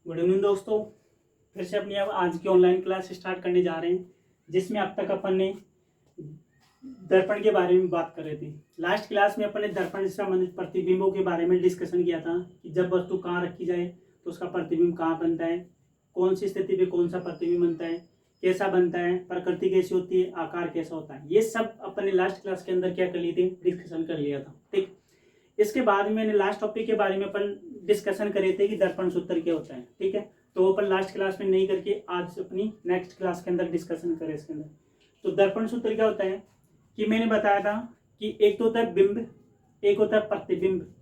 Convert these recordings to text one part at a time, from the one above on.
Good evening दोस्तों। फिर से अपनी अब आज की ऑनलाइन क्लास स्टार्ट करने जा रहे हैं, जिसमें अब तक अपन ने दर्पण के बारे में बात कर रहे थे। लास्ट क्लास में अपन ने दर्पण से संबंधित प्रतिबिंबों के बारे में डिस्कशन किया था कि जब वस्तु कहाँ रखी जाए तो उसका प्रतिबिंब कहाँ बनता है, कौन सी स्थिति पे कौन सा प्रतिबिंब बनता है, कैसा बनता है, प्रकृति कैसी होती है, आकार कैसा होता है। ये सब अपन ने लास्ट क्लास के अंदर क्या कर लिए थे, डिस्कशन कर लिया था। ठीक, इसके बाद में मैंने लास्ट टॉपिक के बारे में अपन डिस्कशन करे थे कि दर्पण सूत्र क्या होता है। ठीक है, तो अपन लास्ट क्लास में नहीं करके आज अपनी नेक्स्ट क्लास के अंदर डिस्कशन करें इसके अंदर। तो दर्पण सूत्र क्या होता है कि मैंने बताया था कि एक तो होता है बिंब, एक होता है प्रतिबिंब।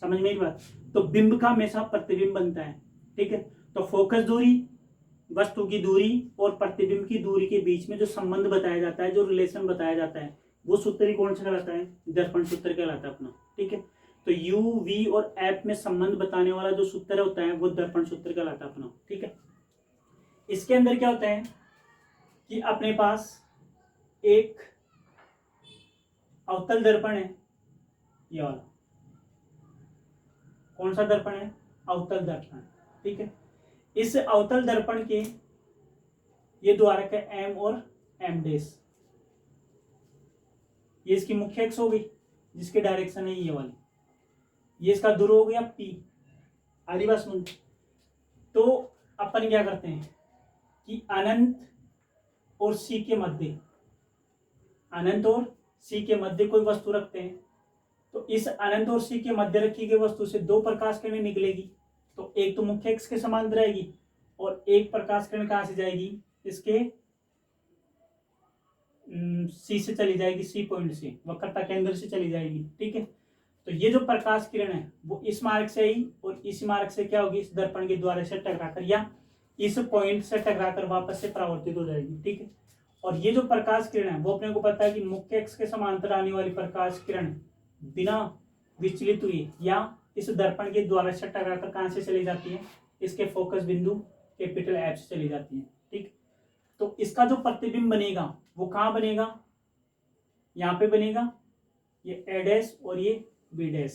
समझ में आई बात? तो बिंब का हमेशा प्रतिबिंब बनता है। ठीक है, तो फोकस दूरी, वस्तु की दूरी और प्रतिबिंब की दूरी के बीच में जो संबंध बताया जाता है, जो रिलेशन बताया जाता है, वो सूत्र ही कौन सा कहलाता है? दर्पण सूत्र कहलाता है अपना। ठीक है, तो यू वी और एफ में संबंध बताने वाला जो सूत्र होता है वो दर्पण सूत्र कहलाता है अपना। ठीक है, इसके अंदर क्या होता है कि अपने पास एक अवतल दर्पण है, ये वाला। कौन सा दर्पण है? अवतल दर्पण। ठीक है, इस अवतल दर्पण के ये द्वारक है एम और एम डेश। ये इसकी मुख्य अक्ष हो गई जिसकी डायरेक्शन है ये वाली। ये इसका ध्रुव हो गया पी। आदि बात सुन। तो अपन क्या करते हैं कि अनंत और सी के मध्य, अनंत और सी के मध्य कोई वस्तु रखते हैं। तो इस अनंत और सी के मध्य रखी गई वस्तु से दो प्रकाश किरणें निकलेगी। तो एक तो मुख्य अक्ष के समांतर रहेगी और एक प्रकाश किरण कहां से जाएगी? इसके सी से चली जाएगी, सी पॉइंट से, वक्रता केंद्र से चली जाएगी। ठीक है, तो ये जो प्रकाश किरण है वो इस मार्ग से आई और इस मार्ग से क्या होगी? इस दर्पण के द्वारा से टकराकर या इस पॉइंट से टकराकर वापस से परावर्तित हो जाएगी। ठीक है, और ये जो प्रकाश किरण है वो अपने को पता है कि मुख्य अक्ष के समांतर आने वाली प्रकाश किरण बिना विचलित हुई या इस दर्पण के द्वारा से टकराकर कहां से चली जाती है? इसके फोकस बिंदु कैपिटल एफ से चली जाती है। ठीक, तो इसका जो प्रतिबिंब बनेगा वो कहां बनेगा? यहां पे बनेगा, ये ए डैश और ये बी डैश।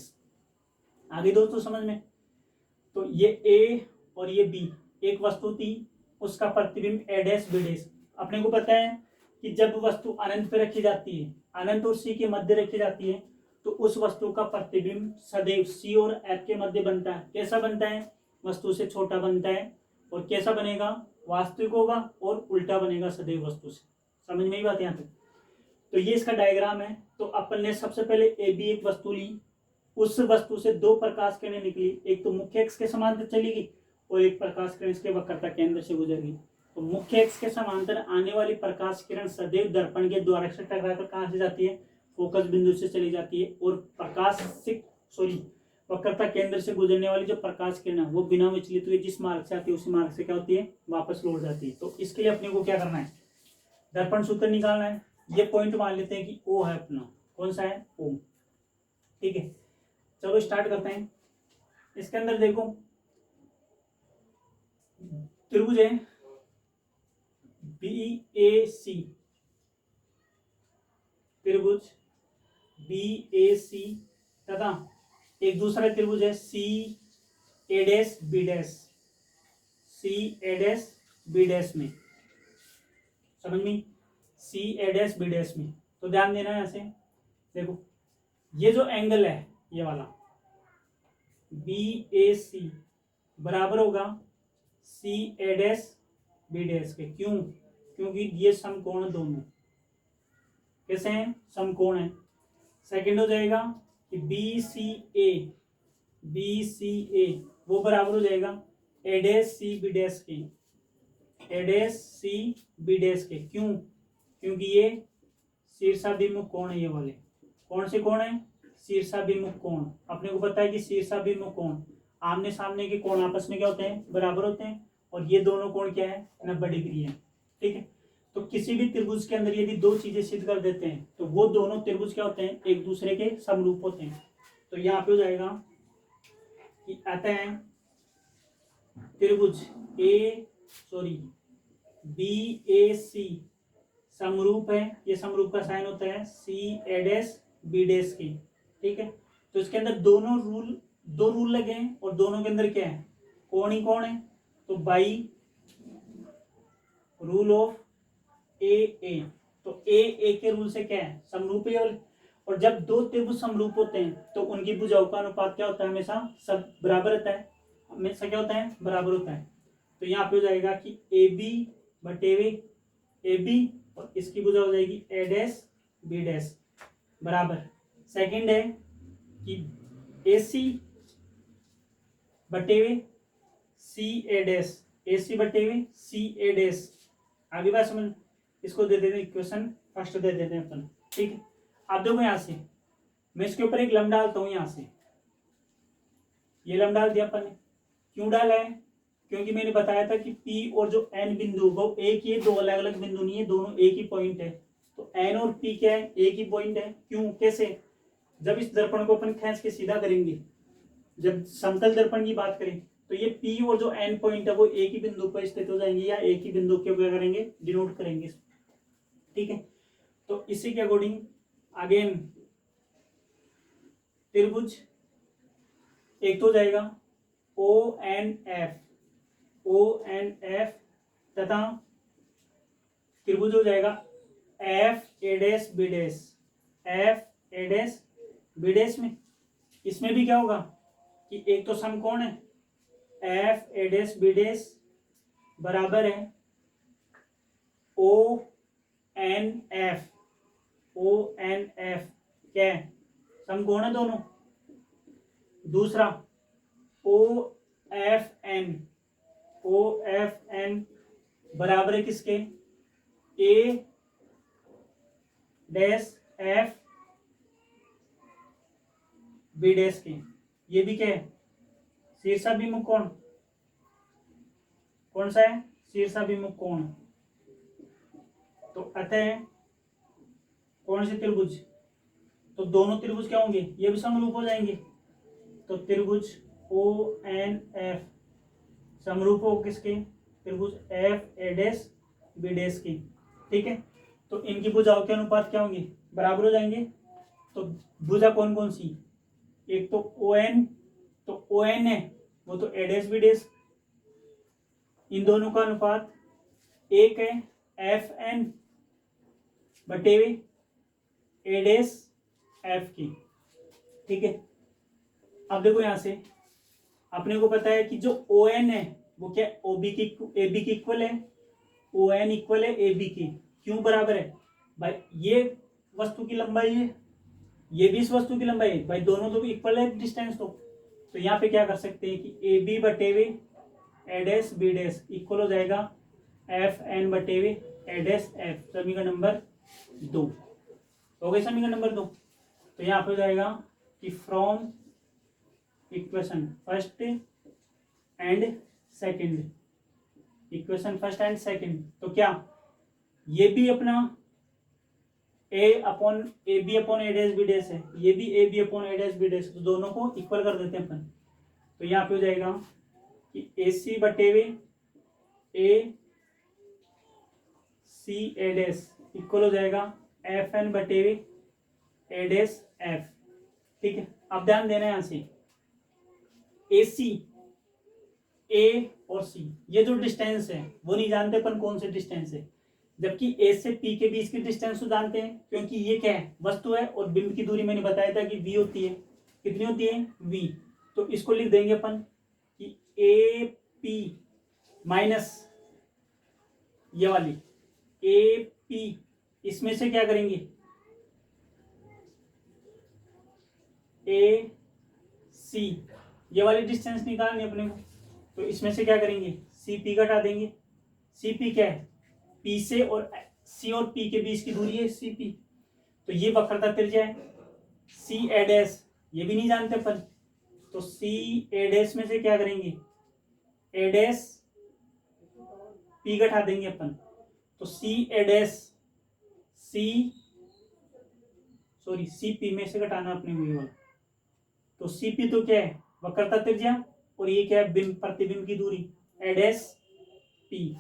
आगे दोस्तों समझ में? तो ये ए और ये बी एक वस्तु थी, उसका प्रतिबिंब ए डैश बी डैश। अपने को पता है कि जब वस्तु अनंत पे रखी जाती है, अनंत और सी के मध्य रखी जाती है, तो उस वस्तु का प्रतिबिंब सदैव सी और एफ के मध्य बनता है। कैसा बनता है? वस्तु से छोटा बनता है। और कैसा बनेगा? वास्तविक होगा और उल्टा बनेगा सदैव वस्तु से। समझ में ही बात यहाँ पे? तो ये इसका डायग्राम है। तो अपन ने सबसे पहले ए बी एक वस्तु ली, उस वस्तु से दो प्रकाश किरणें निकली, एक तो मुख्य अक्ष के समांतर चली गई और एक प्रकाश किरण इसके वक्रता केंद्र से गुजर गई। तो मुख्य अक्ष के समांतर आने वाली प्रकाश किरण सदैव दर्पण के द्वारक से टकराकर कहां से जाती है? फोकस बिंदु से चली जाती है। और वक्रता केंद्र से गुजरने वाली जो प्रकाश किरण है वो बिना विचलित हुए जिस मार्ग से आती है उसी मार्ग से क्या होती है? वापस लौट जाती है। तो इसके लिए अपने को क्या करना है? दर्पण सूत्र निकालना है। ये पॉइंट मान लेते हैं कि ओ है अपना। कौन सा है? ओ। ठीक है, चलो स्टार्ट करते हैं। इसके अंदर देखो त्रिभुज है बी ए सी, त्रिभुज बी ए सी तथा एक दूसरा त्रिभुज है सी ए डैश बी डैश, सी ए डैश बी डैश में। समझ में? सी ए डैश बी डैश में। तो ध्यान देना है ऐसे। देखो ये जो एंगल है ये वाला बी ए सी बराबर होगा सी ए डैश बी डैश के। क्यों? क्योंकि ये समकोण दोनों कैसे हैं? समकोण है। सेकंड हो जाएगा कि बी सी ए वो बराबर हो जाएगा ए डैश सी बी डैश के, ए डैश सी बी डैश के। क्यों? क्योंकि ये शीर्षाभिमुख कोण है। ये वाले कौन से कोण है? शीर्षाभिमुख कोण। अपने को पता है कि शीर्षाभिमुख कोण आमने सामने के कोण आपस में क्या होते हैं? बराबर होते हैं। और ये दोनों कोण क्या है? 90 डिग्री है। ठीक है, तो किसी भी त्रिभुज के अंदर यदि दो चीजें सिद्ध कर देते हैं तो वो दोनों त्रिभुज क्या होते हैं? एक दूसरे के समरूप होते हैं। तो यहाँ पे हो जाएगा कि अतः त्रिभुज बी ए सी समरूप है। ये समरूप का साइन होता है सी ए डैश बी डैश की। ठीक है, तो इसके अंदर दो रूल लगे हैं और दोनों के अंदर क्या है? कोण ही कोण है। तो बाई रूल ऑफ ए, तो ए के रूल से क्या है, समरूप है। और जब दो त्रिभुज समरूप होते हैं तो उनकी भुजाओं का अनुपात क्या होता है, हमेशा सब बराबर रहता है, हमेशा क्या होता है, बराबर होता है। तो यहाँ पे हो जाएगा कि ए बी बटेवे ए बी, और इसकी भुजा हो जाएगी ए डैश बी डैश बराबर। सेकंड है कि ए सी बटेवे सी ए डैश, ए सी बटेवे सी ए डैश। आगे बात समझ, इसको दे देते हैं इक्वेशन फर्स्ट दे देते हैं अपन, ठीक है। अब देखो यहाँ से मैं इसके ऊपर एक लम डालता हूँ, यहाँ से ये लम डाल दिया अपन ने। क्यों डाला है, क्योंकि मैंने बताया था कि P और जो N बिंदु वो एक ही, दो अलग अलग बिंदु नहीं है, दोनों एक ही पॉइंट है। तो N और P क्या है, एक ही पॉइंट है। क्यों, कैसे, जब इस दर्पण को अपन खींच के सीधा करेंगे, जब समतल दर्पण की बात करें, तो ये P और जो N पॉइंट है वो एक ही बिंदु पर स्थित हो जाएंगे, या एक ही बिंदु के क्या करेंगे, डिनोट करेंगे, ठीक है। तो इसी के अकॉर्डिंग अगेन त्रिभुज एक तो जाएगा ओ एन एफ तथा त्रिभुज हो जाएगा F A dash B dash, F A dash B dash. में इसमें भी क्या होगा कि एक तो समकोण है F A dash B dash बराबर है O N F, O N F क्या है, समकोण है दोनों। दूसरा ओ एफ एन बराबर है किसके, ए डैश एफ बी डैश के। ये भी क्या है, शीर्षाभिमुख कोण, कौन सा है, शीर्षाभिमुख कोण। तो अतः कौन से त्रिभुज, तो दोनों त्रिभुज क्या होंगे, ये भी समरूप हो जाएंगे। तो त्रिभुज ओ एन एफ समरूप हो किसके, त्रिभुज F A dash B dash की, ठीक है। तो इनकी भुजाओं के अनुपात क्या होंगे, बराबर हो जाएंगे। तो भुजा कौन कौन सी, एक तो ओ एन, तो ओ एन है वो तो ए डैश बी डैश, इन दोनों का अनुपात एक है एफ एन बटेवे ए डैश एफ की, ठीक है। अब देखो यहां से अपने को पता है कि जो ओ एन है वो क्या ओ बी की, ए बी की इक्वल है, ओ एन इक्वल है ए बी की। क्यों बराबर है भाई, ये वस्तु की लंबाई है, ये भी इस वस्तु की लंबाई है भाई, दोनों तो इक्वल है डिस्टेंस। तो यहाँ पे क्या कर सकते हैं कि ए बी बटेवे A dash B dash equal हो जाएगा एफ एन बटेवे ए डैश एफ। समीकरण नंबर 2 हो गए, समीकरण नंबर 2। तो यहाँ पे हो जाएगा कि from equation first and second, equation first and second, तो क्या ये भी अपना A B upon A dash B dash है, ये भी A B upon A dash B dash, तो दोनों को इक्वल कर देते हैं अपन। तो यहाँ पे हो जाएगा कि ए सी बटेवे ए सी ए डैश इक्वल हो जाएगा एफ एन बटेवे ए डैश एफ, ठीक है। अब ध्यान देना है यहाँ से ए सी, ए और सी ये जो डिस्टेंस है वो नहीं जानते अपन कौन से डिस्टेंस है, जबकि ए से पी के बीच की डिस्टेंस तो जानते हैं, क्योंकि ये क्या है, वस्तु है और बिंब की दूरी मैंने बताया था कि v होती है, कितनी होती है v। तो इसको लिख देंगे अपन कि ए पी माइनस ये वाली ए पी, इसमें से क्या करेंगे ए सी, ये वाली डिस्टेंस निकालनी अपने को। तो इसमें से क्या करेंगे सी पी घटा देंगे, सी पी क्या है, पी से और सी और पी के बीच की दूरी है सी पी। तो ये वक्रता त्रिज्या है सी ए डैश, ये भी नहीं जानते अपन, तो सी ए डैश में से क्या करेंगे ए डैश पी घटा देंगे अपन। तो सी ए डैश सी पी में से घटाना अपने को वाला, तो सी पी तो क्या है वक्रता त्रिज्या, और ये क्या है बिंब प्रतिबिंब की दूरी A dash P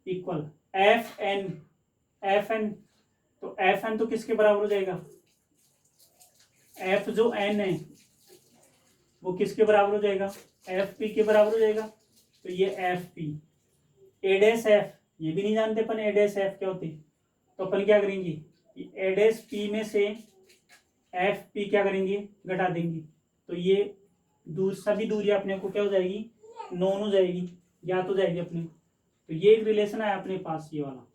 equal F N, तो एफ एन तो किसके बराबर हो जाएगा, एफ जो एन है वो किसके बराबर हो जाएगा, एफ पी के बराबर हो जाएगा, तो ये एफ पी, ए डैश एफ, ये भी नहीं जानते अपन ए डैश एफ क्या होती, तो अपन क्या करेंगे, ए डैश पी में से एफ पी क्या करेंगे, घटा देंगे, तो ये सभी दूरी अपने को क्या हो जाएगी, नॉन हो जाएगी, ज्ञात हो जाएगी अपने को। तो ये एक रिलेशन आया अपने पास, ये वाला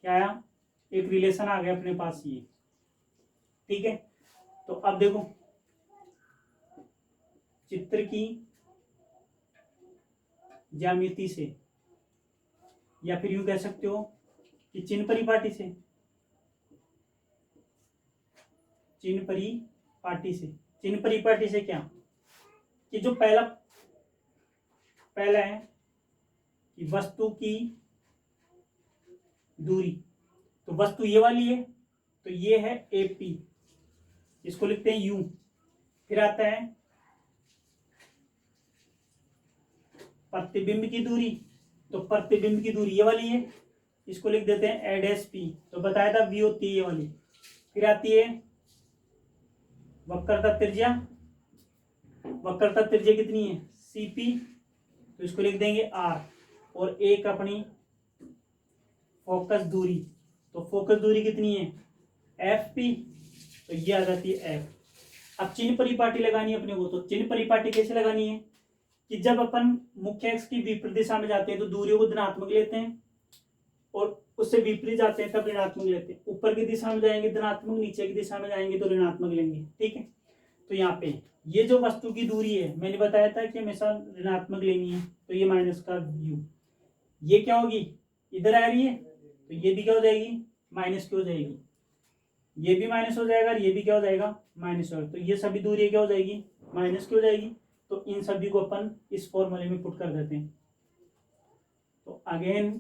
क्या आया, एक रिलेशन आ गया अपने पास ये, ठीक है। तो अब देखो चित्र की ज्यामिति से, या फिर यूं कह सकते हो कि चिन्ह परिपाटी से, चिन्ह परिपाटी से, चिन्ह परिपाटी से क्या, कि जो पहला है कि वस्तु की दूरी, तो वस्तु ये वाली है, तो ये है AP, इसको लिखते हैं U। फिर आता है प्रतिबिंब की दूरी, तो प्रतिबिंब की दूरी ये वाली है, इसको लिख देते हैं A डैश P, तो बताया था V होती है ये वाली। फिर आती है वक्रता त्रिज्या, वक्रता त्रिज्या कितनी है CP, तो इसको लिख देंगे R, और एक अपनी फोकस दूरी, तो फोकस दूरी कितनी है FP, तो ये आ जाती है F। अब चिन्ह परिपाटी लगानी है अपने को, तो चिन्ह परिपाटी कैसे लगानी है कि जब अपन मुख्य अक्ष की विपरीत दिशा में जाते हैं तो दूरियों को धनात्मक लेते हैं, और उससे विपरीत जाते हैं तब ऋणात्मक लेते हैं। ऊपर की दिशा में जाएंगे धनात्मक, नीचे की दिशा में जाएंगे तो ऋणात्मक लेंगे, ठीक है। तो यहाँ पे ये जो वस्तु की दूरी है मैंने बताया था कि हमेशा ऋणात्मक लेनी है, तो ये माइनस का U, ये क्या होगी, इधर आ रही है, तो ये भी क्या हो जाएगी, माइनस की हो जाएगी, ये भी माइनस हो जाएगा, और ये भी क्या हो जाएगा, माइनस हो, तो ये सभी दूरी क्या हो जाएगी, माइनस की हो जाएगी। तो इन सभी को अपन इस फॉर्मूले में पुट कर देते हैं। तो अगेन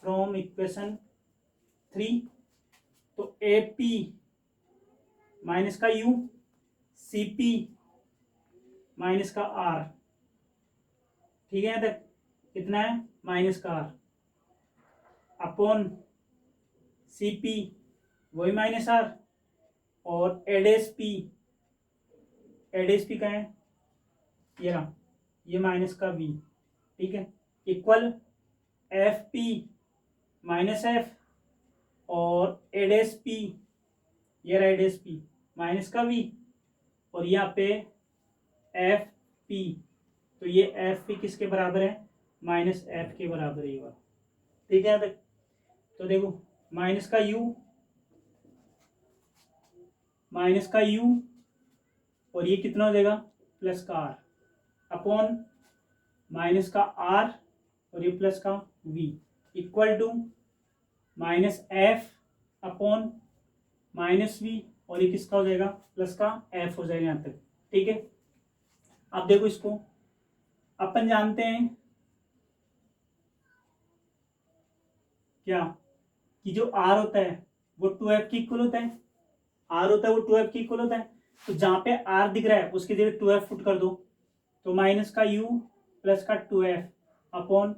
फ्रॉम इक्वेशन 3, तो AP माइनस का U, CP माइनस का R, ठीक है, यहाँ तक कितना है, माइनस का R, अपॉन CP वही माइनस R, और A dash P, A dash P का है ये रहा, ये माइनस का V, ठीक है, इक्वल FP माइनस F, और A डैश P, ये रहा A डैश P माइनस का V, और यहाँ पे FP, तो ये FP किसके बराबर है, माइनस F के बराबर है ये वाला, ठीक है। तो देखो माइनस का U, माइनस का U, और ये कितना हो जाएगा, प्लस का R, अपॉन माइनस का R, और ये प्लस का V, equal to minus F upon minus V, और ये किसका हो जाएगा, प्लस का F हो जाएगा यहाँ तक, ठीक है। अब देखो इसको अपन जानते हैं क्या, कि जो R होता है वो 2F की इक्वल होता है, R होता है वो 2F की इक्वल होता है, तो जहां पे R दिख रहा है उसकी जगह 2F पुट कर दो, तो माइनस का U प्लस का 2F अपॉन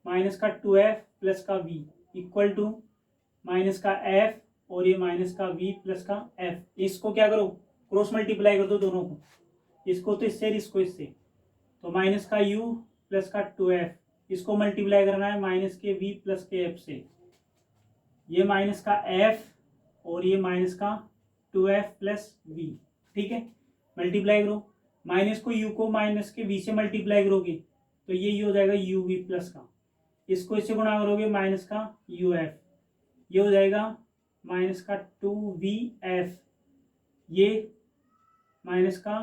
माइनस का 2F प्लस का V, इक्वल टू माइनस का F, और ये माइनस का V प्लस का F, इसको क्या करो, क्रॉस मल्टीप्लाई कर दो दोनों को, इसको तो इससे, इसको इससे, तो माइनस का U प्लस का 2F, इसको मल्टीप्लाई करना है माइनस के V प्लस के F से, ये माइनस का F, और ये माइनस का 2F प्लस V, ठीक है, मल्टीप्लाई करो, माइनस को U को माइनस के V से मल्टीप्लाई करोगे तो ये हो जाएगा UV प्लस का, इसको इससे गुणा करोगे माइनस का UF, ये हो जाएगा माइनस का 2VF, ये माइनस का,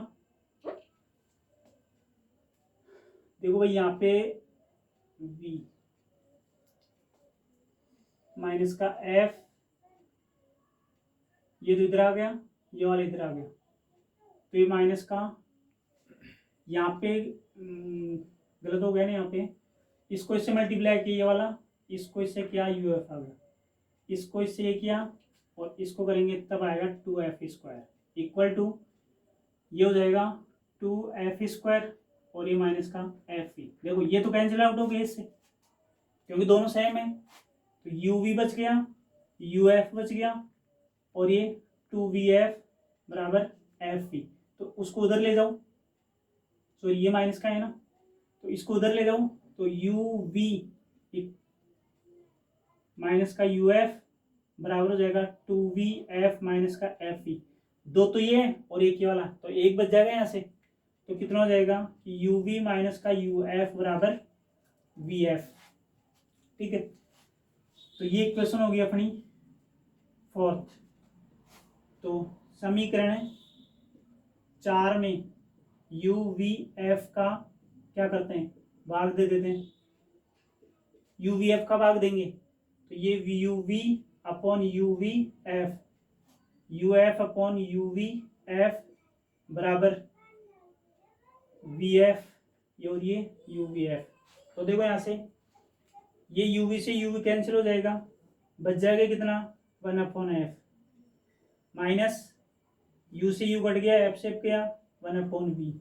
देखो भाई यहाँ पे V माइनस का F, ये तो इधर आ गया, ये वाला इधर आ गया, तो ये माइनस का, यहाँ पे गलत हो गया ना, यहाँ पे इसको इससे मल्टीप्लाई किया ये वाला, इसको इससे किया UF आ गया, इसको इससे ये किया, और इसको करेंगे तब आएगा 2F स्क्वायर, इक्वल टू ये हो जाएगा 2F स्क्वायर, और ये माइनस का FV, देखो ये तो कैंसिल आउट हो गया इससे क्योंकि दोनों सेम है, तो UV बच गया, UF बच गया, और ये 2VF बराबर FV, तो उसको उधर ले जाओ, सॉरी ये माइनस का है ना, तो इसको उधर ले जाऊं तो यू वी माइनस का यू एफ बराबर हो जाएगा 2vf माइनस का एफ वी। दो तो ये है और एक ये वाला, तो एक बच जाएगा यहाँ से, तो कितना हो जाएगा कि यू वी माइनस का यू एफ बराबर वी एफ। ठीक है, तो ये इक्वेशन हो गई अपनी फोर्थ। तो समीकरण 4 में यू वी एफ का क्या करते हैं, भाग दे देते हैं। यू वी एफ का भाग देंगे तो ये U V upon U V F, U F upon U V F बराबर वी एफ, ये और ये यू वी एफ। तो देखो यहाँ से ये यू वी से यू वी कैंसिल हो जाएगा, बच जाएगा कितना 1/f माइनस यू से यू कट गया, एफ से गया 1/v,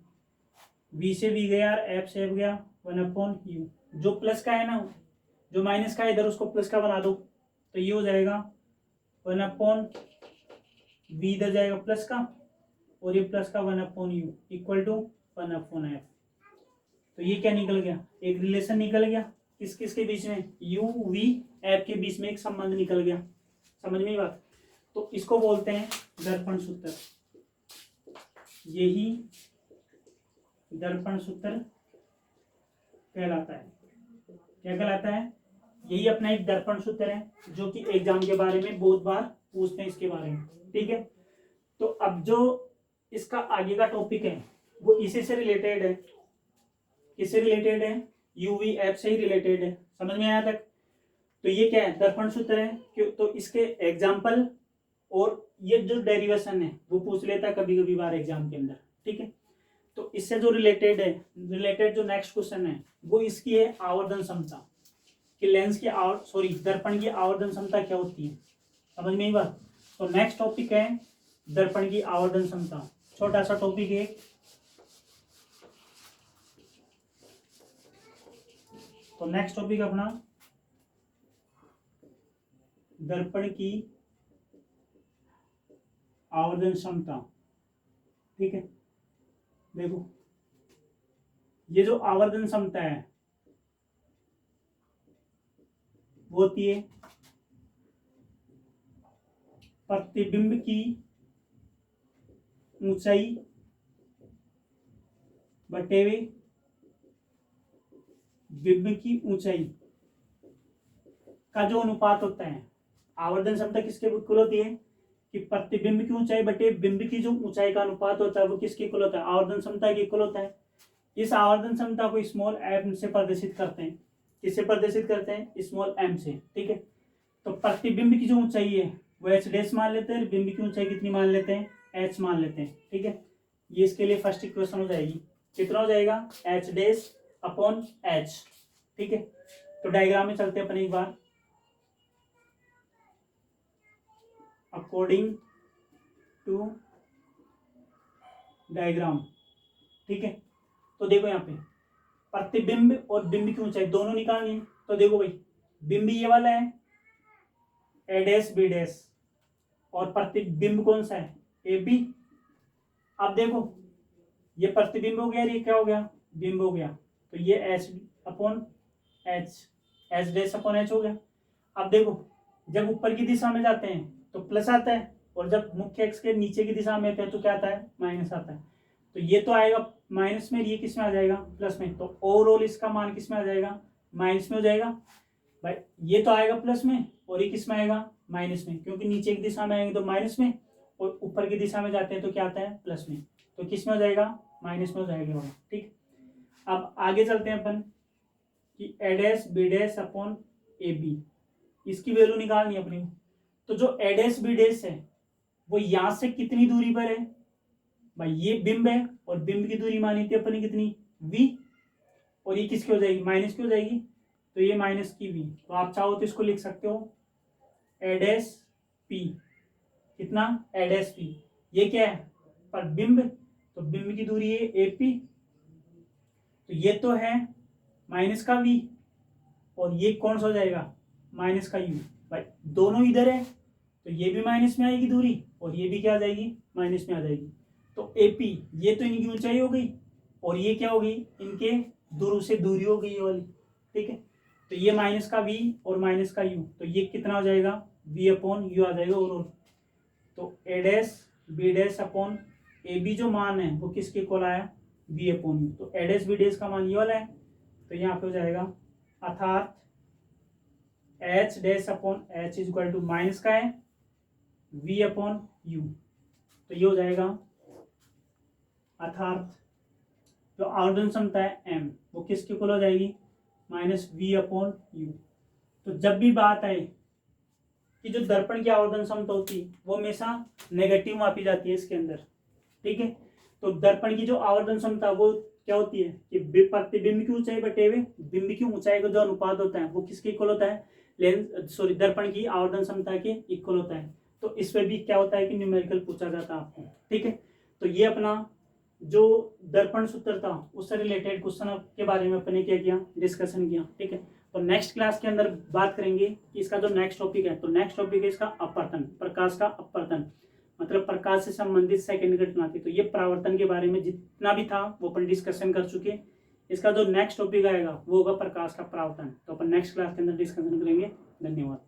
वी से वी गया और एफ से गया 1/u। जो प्लस का है ना, जो माइनस का है इधर उसको प्लस का बना दो, तो ये हो जाएगा 1/v, इधर जाएगा प्लस का और ये प्लस का 1/u इक्वल टू 1/f। तो ये क्या निकल गया, एक रिलेशन निकल गया किस किस के बीच में, यू वी एफ के बीच में एक संबंध निकल गया। समझ में बात। तो इसको बोलते हैं दर्पण सूत्र। यही दर्पण सूत्र कहलाता है। क्या कहलाता है, यही अपना एक दर्पण सूत्र है जो कि एग्जाम के बारे में बहुत बार पूछते हैं इसके बारे में। ठीक है, तो अब जो इसका आगे का टॉपिक है वो इसी से रिलेटेड है। किससे रिलेटेड है, यूवी एफ से ही रिलेटेड है। समझ में आया तक। तो ये क्या है, दर्पण सूत्र है। क्यों, तो इसके एग्जाम्पल और ये जो डेरिवेशन है वो पूछ लेता है कभी कभी बार एग्जाम के अंदर। ठीक है, तो इससे जो रिलेटेड है, रिलेटेड जो नेक्स्ट क्वेश्चन है वो इसकी है आवर्धन क्षमता, कि लेंस की दर्पण की आवर्धन क्षमता क्या होती है। समझ में ही बात। तो नेक्स्ट टॉपिक है दर्पण की आवर्धन क्षमता। छोटा सा टॉपिक है, तो नेक्स्ट टॉपिक अपना दर्पण की आवर्धन क्षमता। ठीक है, देखो ये जो आवर्धन क्षमता है वो होती है प्रतिबिंब की ऊंचाई बटे हुए बिंब की ऊंचाई का जो अनुपात होता है। आवर्धन क्षमता किसके इक्वल होती है कि प्रतिबिंब की ऊंचाई बटे बिंब की जो ऊंचाई का अनुपात होता है वो किसके इक्वल होता है, आवर्धन क्षमता के इक्वल होता है। इस आवर्धन क्षमता को स्मॉल एम से प्रदर्शित करते हैं। किससे प्रदर्शित करते हैं, स्मॉल एम से। ठीक है, तो प्रतिबिंब की जो ऊंचाई है वो एच डैश मान लेते हैं, बिंब की ऊंचाई कितनी मान लेते हैं, एच मान लेते हैं। ठीक है, ये इसके लिए फर्स्ट इक्वेशन हो जाएगी। कितना हो जाएगा, एच डैश अपॉन एच। ठीक है, तो डायग्राम में चलते हैं अपन एक बार। According to diagram. ठीक है, तो देखो यहाँ पे प्रतिबिंब और बिंब की ऊंचाई दोनों निकालनी है। तो देखो भाई, बिंब ये वाला है ए डैश बी डैश, और प्रतिबिंब कौन सा है, ए बी। अब देखो ये प्रतिबिंब हो गया, ये क्या हो गया, बिंब हो गया। तो ये H upon H, H dash upon H हो गया। अब देखो जब ऊपर की दिशा में जाते हैं तो प्लस आता है, और जब मुख्य अक्ष के नीचे की दिशा में आते हैं तो क्या आता है, माइनस आता है। तो ये तो आएगा माइनस में, ये किस में आ जाएगा, प्लस में। तो ओवरऑल इसका मान किस में आ जाएगा, माइनस में हो जाएगा भाई। ये तो आएगा प्लस में और ये किस में आएगा, माइनस में, क्योंकि नीचे की दिशा में आएंगे तो माइनस में, और ऊपर की दिशा में जाते हैं तो क्या आता है, प्लस में। तो किस में हो जाएगा, माइनस में हो जाएगा। ठीक, अब आगे चलते हैं अपन कि A dash B dash upon A B, इसकी वैल्यू निकालनी है अपनी। तो जो ए डैश बी डैश है वो यहां से कितनी दूरी पर है भाई, ये बिंब है और बिंब की दूरी मानी थी अपनी कितनी, v, और ये किसकी हो जाएगी, माइनस की हो जाएगी। तो ये माइनस की v, तो आप चाहो तो इसको लिख सकते हो ए डैश पी, कितना, ए डैश पी। ये क्या है, पर बिंब, तो बिंब की दूरी है ए पी, तो ये तो है माइनस का v, और ये कौन सा हो जाएगा, माइनस का u। भाई दोनों इधर है तो ये भी माइनस में आएगी दूरी, और ये भी क्या आ जाएगी, माइनस में आ जाएगी। तो AP ये तो इनकी ऊंचाई हो गई, और ये क्या होगी, इनके दूर से दूरी हो गई ये वाली, ठीक है। तो ये माइनस का v और माइनस का u, तो ये कितना हो जाएगा, v अपॉन u आ जाएगा ओवरऑल। तो a dash b dash upon A B जो मान है वो किसके इक्वल आया, v अपॉन u। तो a डैश b डैश का मान ये वाला है, तो यहाँ पे हो जाएगा अर्थात h dash upon h is equal to minus का है v अपॉन u। तो ये हो जाएगा अर्थात जो आवर्धन क्षमता है m वो किसके इक्वल हो जाएगी, माइनस v अपॉन u। तो जब भी बात आए कि जो दर्पण की आवर्धन क्षमता होती है वो हमेशा नेगेटिव मापी जाती है इसके अंदर, ठीक है। तो दर्पण की जो आवर्धन क्षमता वो क्या होती है कि प्रतिबिंब की ऊंचाई बटे हुए बिंब की ऊंचाई का जो अनुपात होता है वो किसके इक्वल होता है, दर्पण की आवर्धन क्षमता के इक्वल होता है। तो इसमें भी क्या होता है कि न्यूमेरिकल पूछा जाता है आपको, ठीक है। तो ये अपना जो दर्पण सूत्र था उससे रिलेटेड क्वेश्चन के बारे में अपने क्या किया, डिस्कशन किया, ठीक है। तो नेक्स्ट क्लास के अंदर बात करेंगे कि इसका जो नेक्स्ट टॉपिक है, तो नेक्स्ट टॉपिक है इसका अपवर्तन, प्रकाश का अपवर्तन, मतलब प्रकाश से संबंधित सेकंड घटना थी। तो ये परावर्तन के बारे में जितना भी था वो अपन डिस्कशन कर चुके। इसका जो नेक्स्ट टॉपिक आएगा वो होगा प्रकाश का परावर्तन। तो अपन नेक्स्ट क्लास के अंदर डिस्कशन करेंगे। धन्यवाद।